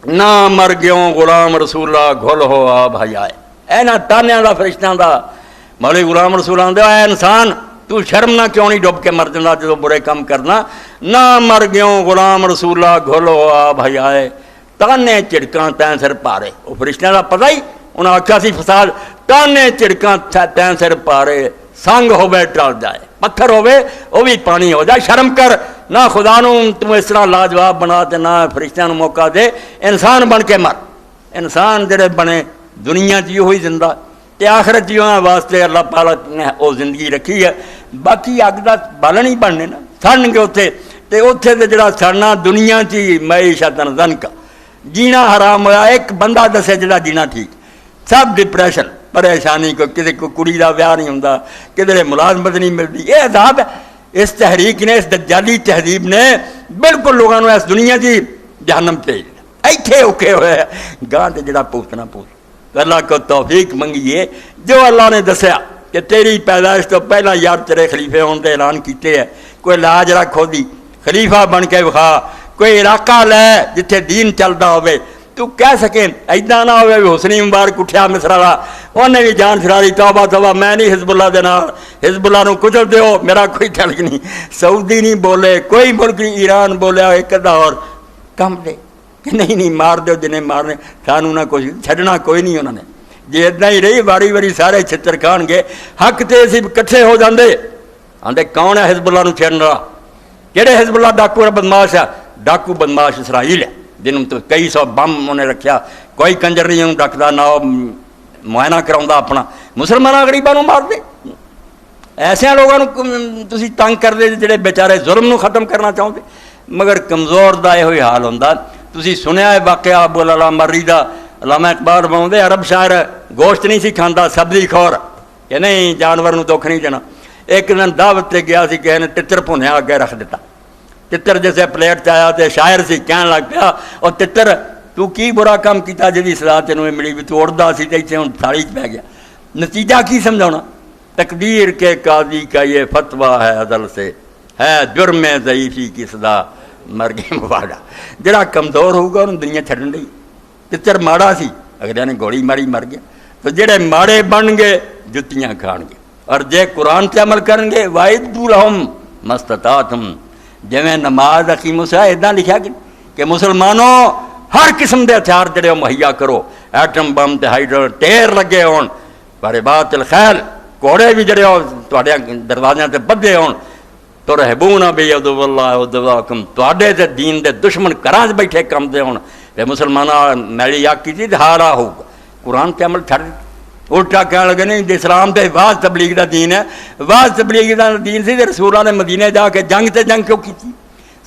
نہ مر گیوں غلام رسولہ گھل ہو آ بھائی آئے. اینا تانیاں دا فرشتیاں دا مولوی غلام رسول آندے اے انسان تو شرم نہ کیوں نہیں ڈب کے مر جانا جدو برے کام کرنا. نہ مر گیوں غلام رسولہ گھل ہو آ بھائی آئے تانے چڑکاں تین سر پارے. وہ فرشتیاں دا پتہ ہی انہاں آکھیا سی فساد تانے چڑکاں تین سر پارے سنگ ہوے ٹل جائے پتھر ہوے وہ بھی پانی ہو جائے. شرم کر نہ خدا نو تم اس طرح لاجواب بنا تے نہ فرشتیاں نو موقع دے. انسان بن کے مر. انسان جڑے بنے دنیا چ وہی زندہ تے آخرت جی واسطے اللہ پاک نے وہ زندگی رکھی ہے. باقی اگ دا بالن ہی بننے نا سڑن گے اتنے تے اتنے تے جڑا سڑنا دنیا چی معیشت زن کا جینا حرام ہویا. ایک بندہ دسے جڑا جینا ٹھیک سب ڈپریشن پریشانی کو کسی کو کڑی دا ویاہ نہیں ہوندا کدھر ملازمت نہیں ملتی. یہ عذاب ہے. اس تحریک نے اس دجالی تہذیب نے بالکل لوگوں نے اس دنیا کی جہنم بھیج دیا. ایتھے اوکے ہوئے گاہ تے جڑا پوچھنا پوچھ. اللہ کو توفیق منگیے جو اللہ نے دسیا کہ تیری پیدائش تو پہلا یار تیرے خلیفے ہونے کے اعلان کیتے ہیں. کوئی لاج رکھ دی خلیفہ بن کے وکھا. کوئی علاقہ لے جتھے دین چلتا ہوئے تو کہہ سکیں ایداں نہ ہوئے بھی حسنی مبارک اٹھیا مصر والا انہیں بھی جان چھڑاری توبہ توبہ میں نہیں حزب اللہ دے نال حزب اللہ نو کچل دیو میرا کوئی تعلق نہیں. سعودی نہیں بولے کوئی ملک نہیں ایران بولیا ایک ادا اور کم دے کہ نہیں مار دیو جنہیں مارنے سانو نہ کچھ چھڈنا کوئی نہیں. انہوں نے جی اتنا ہی رہی واری واری سارے چھتر کھان گے حق تے اسی کٹھے ہو جاندے آندے کون ہے حزب اللہ نو چھڑن والا. کہڑے حزب اللہ ڈاکو بدماش ہے. ڈاکو بدماش اسرائیل ہے جنہوں تو کئی سو بم انہیں رکھیا. کوئی کنجر نہیں ڈکتا نہ معائنہ کراؤں اپنا. مسلمانوں غریبوں مار دے. ایسے لوگوں تسی تنگ کر دے جڑے بیچارے ظلم نو ختم کرنا چاہتے. مگر کمزور دا یہ حال ہوندہ. تسی سنیا ہے واقعہ ابو العلا مری دا. علامہ اقبال بناؤندے عرب شاعر گوشت نہیں سی کھاندا سبزی خور کہ نہیں جانور نو دکھ نہیں دینا. ایک دن دعوت تے گیا سی کہ تتر بھنیا اگے رکھ دیتا. تتر جیسے پلیٹ تے آیا تے شاعر سی کہن لگ پیا اور تتر تو کی برا کام کیتا جدی سزا تینوں ملی بھی تو اڑدا سی تے ایتھے ہن تھالی چ پی گیا. نتیجہ کی سمجھاونا تقدیر کے قاضی کا یہ فتویٰ ہے عدل سے ہے جرم ضعیفی کی صدا مرگے مواڈا. جڑا کمزور ہوگا انہوں دنیا چھڈن دی. تتر ماڑا سی اگلے نے گولی ماری مر گیا. تو جڑے ماڑے بن گے جتیاں کھان گے اور جے قرآن تے عمل کرن گے وَإِدُّ لَهُمْ مَا اسْتَطَعْتُمْ. جویں نماز حکیم سے ادا لکھا کہ مسلمانوں ہر قسم دے ہتھیار جڑے مہیا کرو. ایٹم بم تے ہائیڈر ٹیر لگے ہون پر بات الخیل کوڑے بھی جڑے تواڈے دروازیاں تے بدھے ہون ترہبون بعدو اللہ عدواکم. تواڈے تے دین دے دشمن گھراں وچ بیٹھے کم دے ہون تے مسلماناں میری آکی جی ہارا ہوگا. قرآن تے عمل چھڑ الٹا کہنے لگے نہیں اسلام تے واز تبلیغ دا دین ہے. واز تبلیغ دا دین سی تے رسولاں نے مدینے جا کے جنگ تے جنگ کیوں کیتی.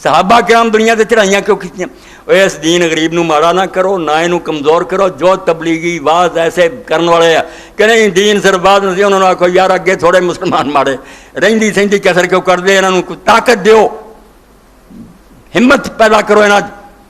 صحابہ کرام دنیا تے چڑھائیاں کیوں کیتیاں. اس دین غریب نو مارا نہ کرو نہ اینو کمزور کرو. جو تبلیغی واز ایسے کرن والے ہیں کہ نہیں دین صرف واز نہیں انہوں نے آکھو یار اگے تھوڑے مسلمان مارے رہندی سہندی کسر کیوں کر دے انہاں نو طاقت دیو ہمت پیدا کرو انہاں